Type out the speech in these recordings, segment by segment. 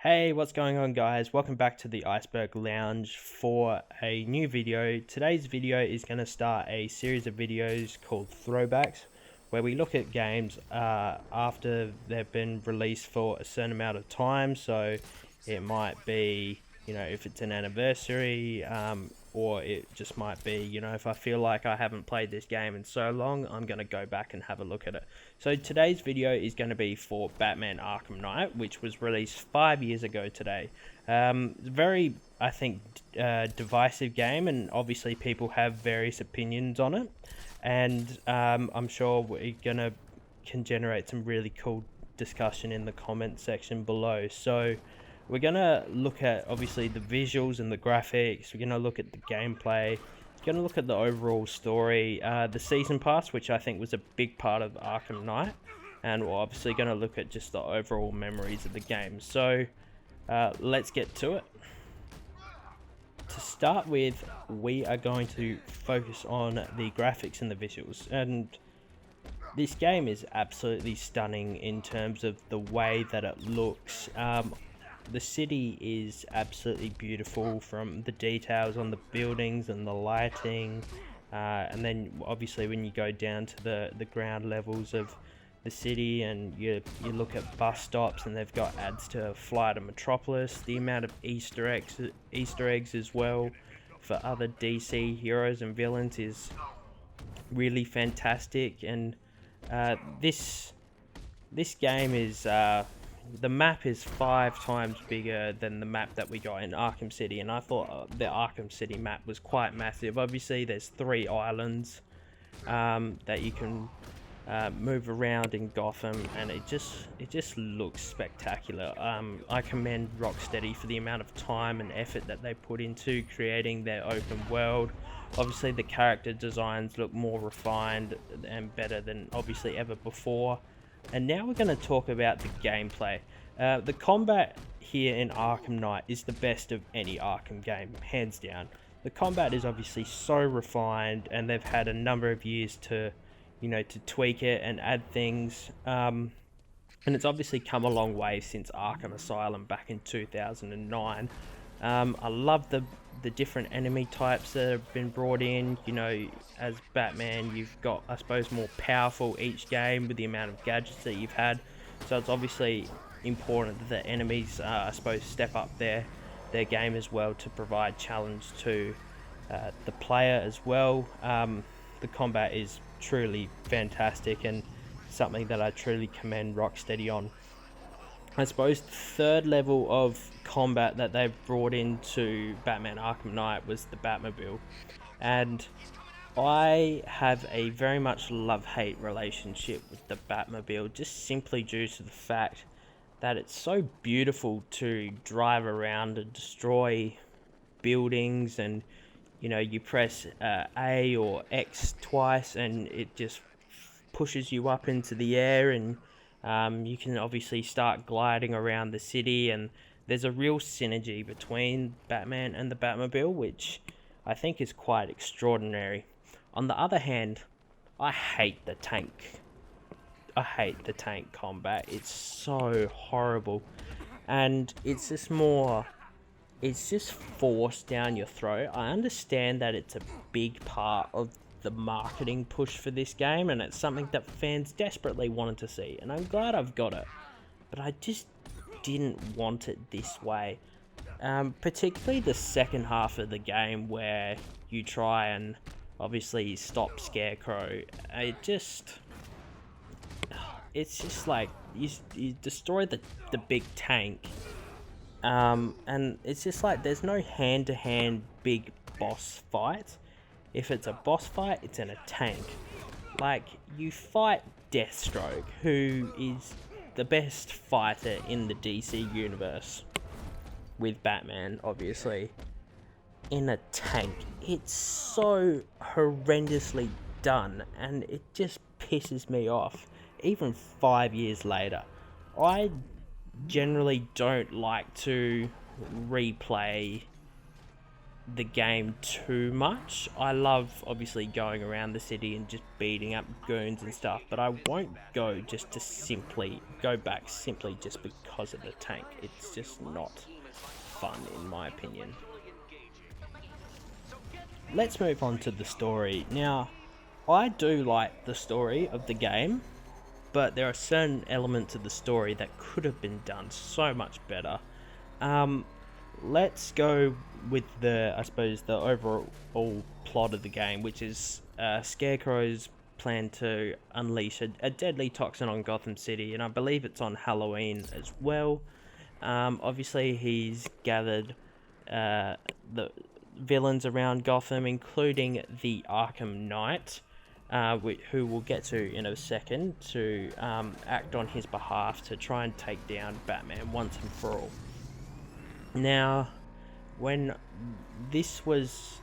Hey, what's going on, guys? Welcome back to the Iceberg Lounge for a new video. Today's video is going to start a series of videos called Throwbacks, where we look at games after they've been released for a certain amount of time. So it might be, if it's an anniversary, or it just might be, if I feel like I haven't played this game in so long, I'm going to go back and have a look at it. So today's video is going to be for Batman Arkham Knight, which was released 5 years ago today. Very, I think, divisive game, and obviously people have various opinions on it. And I'm sure can generate some really cool discussion in the comment section below. So we're going to look at, obviously, the visuals and the graphics. We're going to look at the gameplay. We're going to look at the overall story. The Season Pass, which I think was a big part of Arkham Knight. And we're obviously going to look at just the overall memories of the game. So, let's get to it. To start with, we are going to focus on the graphics and the visuals. And this game is absolutely stunning in terms of the way that it looks. The city is absolutely beautiful, from the details on the buildings and the lighting, and then obviously when you go down to the ground levels of the city and you look at bus stops, and they've got ads to Fly to Metropolis. The amount of Easter eggs as well for other DC heroes and villains is really fantastic. And this game is the map is 5 times bigger than the map that we got in Arkham City, and I thought the Arkham City map was quite massive. Obviously, there's 3 islands that you can move around in Gotham, and it just looks spectacular. I commend Rocksteady for the amount of time and effort that they put into creating their open world. Obviously, the character designs look more refined and better than obviously ever before. And now we're going to talk about the gameplay. The combat here in Arkham Knight is the best of any Arkham game, hands down. The combat is obviously so refined, and they've had a number of years to tweak it and add things. And it's obviously come a long way since Arkham Asylum back in 2009. I love the different enemy types that have been brought in. As Batman, you've got, I suppose, more powerful each game with the amount of gadgets that you've had. So it's obviously important that the enemies, I suppose, step up their game as well to provide challenge to the player as well. The combat is truly fantastic and something that I truly commend Rocksteady on. I suppose the third level of combat that they've brought into Batman Arkham Knight was the Batmobile. And I have a very much love-hate relationship with the Batmobile, just simply due to the fact that it's so beautiful to drive around and destroy buildings, and you press A or X twice and it just pushes you up into the air, and you can obviously start gliding around the city, and there's a real synergy between Batman and the Batmobile, which I think is quite extraordinary. On the other hand, I hate the tank. I hate the tank combat. It's so horrible, and it's just forced down your throat. I understand that it's a big part of the marketing push for this game, and it's something that fans desperately wanted to see, and I'm glad I've got it, but I just didn't want it this way. Particularly the second half of the game, where you try and obviously stop Scarecrow. It's just like you destroy the big tank, and it's just like there's no hand-to-hand big boss fight. If it's a boss fight, it's in a tank. Like, you fight Deathstroke, who is the best fighter in the DC universe, with Batman, obviously, in a tank. It's so horrendously done, and it just pisses me off, even 5 years later. I generally don't like to replay the game too much. I love obviously going around the city and just beating up goons and stuff, but I won't go just to simply go back simply just because of the tank. It's just not fun in my opinion. Let's move on to the story. Now, I do like the story of the game, but there are certain elements of the story that could have been done so much better. Let's go with the overall plot of the game, which is Scarecrow's plan to unleash a deadly toxin on Gotham City, and I believe it's on Halloween as well. Obviously, he's gathered the villains around Gotham, including the Arkham Knight, who we'll get to in a second, to act on his behalf to try and take down Batman once and for all. Now, when this was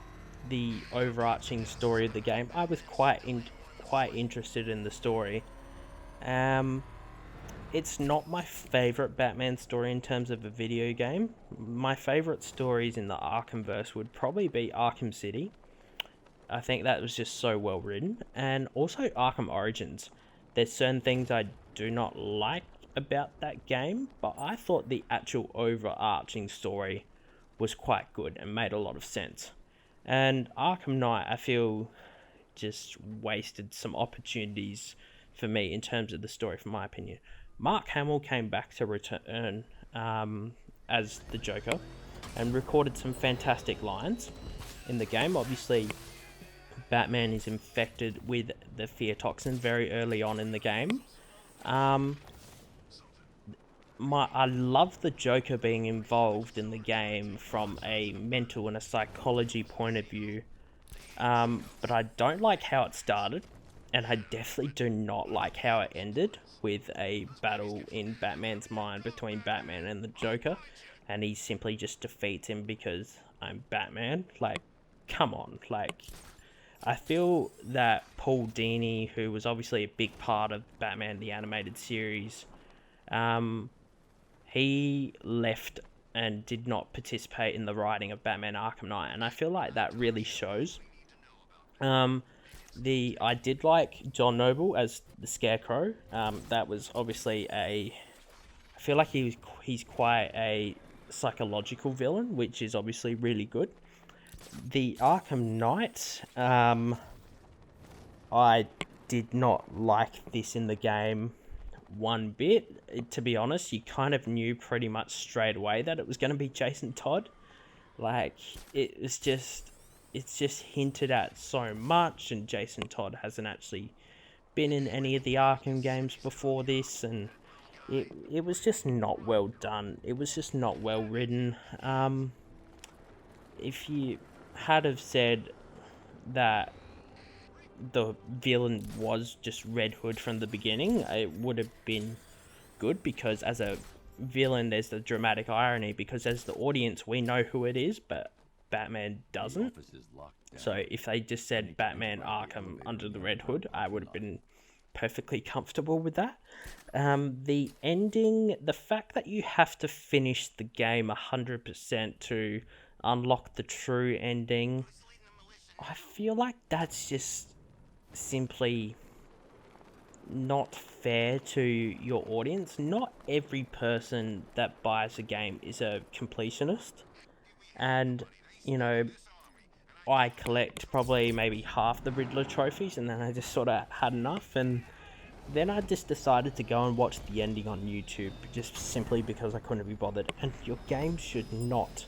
the overarching story of the game, I was quite interested in the story. It's not my favourite Batman story in terms of a video game. My favourite stories in the Arkhamverse would probably be Arkham City. I think that was just so well written. And also Arkham Origins. There's certain things I do not like about that game, but I thought the actual overarching story was quite good and made a lot of sense. And Arkham Knight, I feel, just wasted some opportunities for me in terms of the story, from my opinion. Mark Hamill came back to return as the Joker and recorded some fantastic lines in the game. Obviously, Batman is infected with the fear toxin very early on in the game. I love the Joker being involved in the game from a mental and a psychology point of view, but I don't like how it started, and I definitely do not like how it ended with a battle in Batman's mind between Batman and the Joker, and he simply just defeats him because I'm Batman. Like, come on. Like, I feel that Paul Dini, who was obviously a big part of Batman the Animated Series, he left and did not participate in the writing of Batman Arkham Knight, and I feel like that really shows. I did like John Noble as the Scarecrow. That was obviously I feel like he's quite a psychological villain, which is obviously really good. The Arkham Knight, I did not like this in the game one bit. To be honest, you kind of knew pretty much straight away that it was going to be Jason Todd. Like, it's just hinted at so much, and Jason Todd hasn't actually been in any of the Arkham games before this, and it was just not well done. It was just not well written. If you had have said that the villain was just Red Hood from the beginning, it would have been good, because as a villain there's the dramatic irony, because as the audience we know who it is, but Batman doesn't. So if they just said Batman Arkham under the Red Hood, I would have been perfectly comfortable with that. The ending, the fact that you have to finish the game 100% to unlock the true ending, I feel like that's just simply not fair to your audience. Not every person that buys a game is a completionist, and you know, I collect probably maybe half the Riddler trophies, and then I just sort of had enough, and then I just decided to go and watch the ending on YouTube, just simply because I couldn't be bothered. And your game should not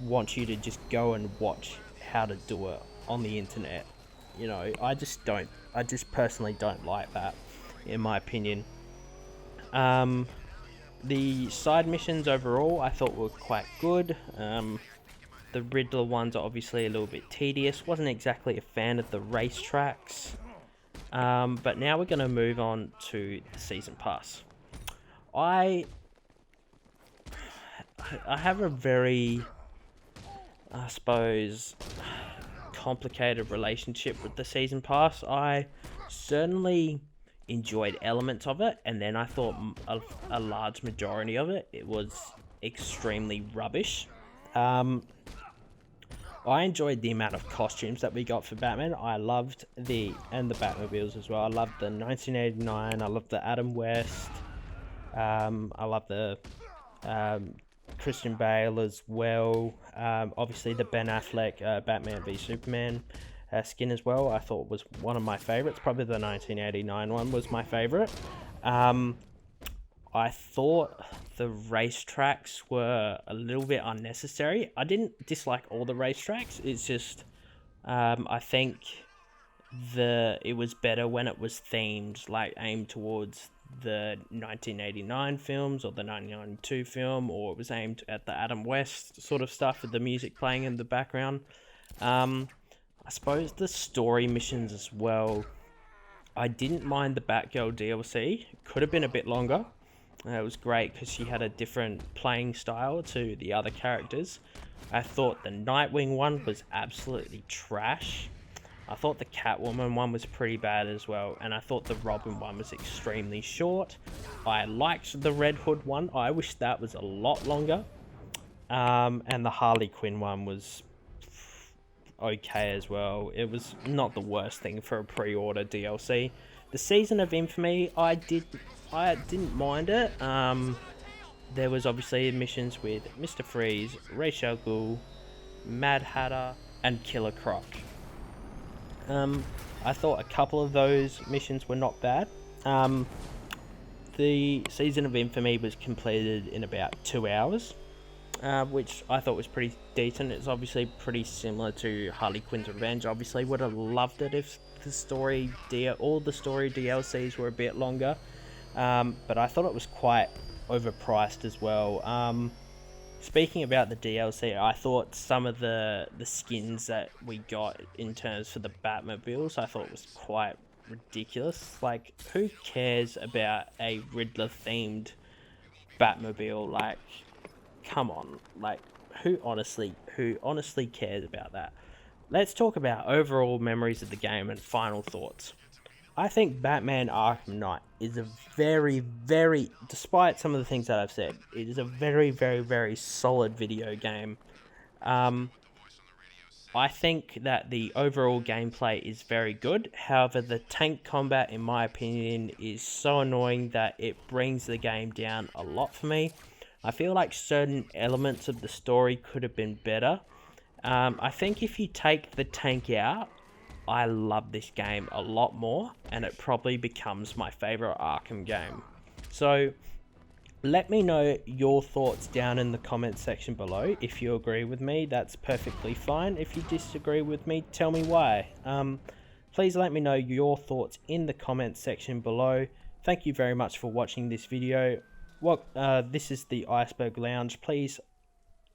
want you to just go and watch how to do it on the internet. You know, I just personally don't like that, in my opinion. The side missions overall I thought were quite good. The Riddler ones are obviously a little bit tedious. Wasn't exactly a fan of the racetracks. But now we're going to move on to the Season Pass. I have a very, I suppose, complicated relationship with the Season Pass. I certainly enjoyed elements of it, and then I thought a large majority of it was extremely rubbish. I enjoyed the amount of costumes that we got for Batman. I loved the Batmobiles as well. I loved the 1989. I loved the Adam West. I love the Christian Bale as well. Obviously the Ben Affleck Batman v Superman skin as well. I thought was one of my favorites. Probably the 1989 one was my favorite. I thought the racetracks were a little bit unnecessary. I didn't dislike all the racetracks. It's just I think it was better when it was themed, like aimed towards the 1989 films or the 1992 film, or it was aimed at the Adam West sort of stuff with the music playing in the background. I suppose the story missions as well. I didn't mind the Batgirl DLC. Could have been a bit longer. It was great because she had a different playing style to the other characters. I thought the Nightwing one was absolutely trash. I thought the Catwoman one was pretty bad as well, and I thought the Robin one was extremely short. I liked the Red Hood one. I wish that was a lot longer. And the Harley Quinn one was okay as well. It was not the worst thing for a pre-order DLC. The Season of Infamy, I didn't mind it. There was obviously missions with Mr. Freeze, Ra's al Ghul, Mad Hatter, and Killer Croc. I thought a couple of those missions were not bad. The Season of Infamy was completed in about 2 hours, which I thought was pretty decent. It's obviously pretty similar to Harley Quinn's Revenge. Obviously would have loved it if all the story DLCs were a bit longer, but I thought it was quite overpriced as well. Speaking about the DLC, I thought some of the skins that we got in terms for the Batmobiles, I thought was quite ridiculous. Like, who cares about a Riddler themed Batmobile? Like, come on, like, who honestly cares about that? Let's talk about overall memories of the game and final thoughts. I think Batman Arkham Knight is a very, despite some of the things that I've said, it is a very, very solid video game. I think that the overall gameplay is very good. However, the tank combat, in my opinion, is so annoying that it brings the game down a lot for me. I feel like certain elements of the story could have been better. I think if you take the tank out, I love this game a lot more, and it probably becomes my favorite Arkham game. So let me know your thoughts down in the comments section below. If you agree with me, that's perfectly fine. If you disagree with me, tell me why. Please let me know your thoughts in the comments section below. Thank you very much for watching this video. This is the Iceberg Lounge. Please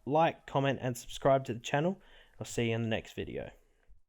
like, comment, and subscribe to the channel. I'll see you in the next video.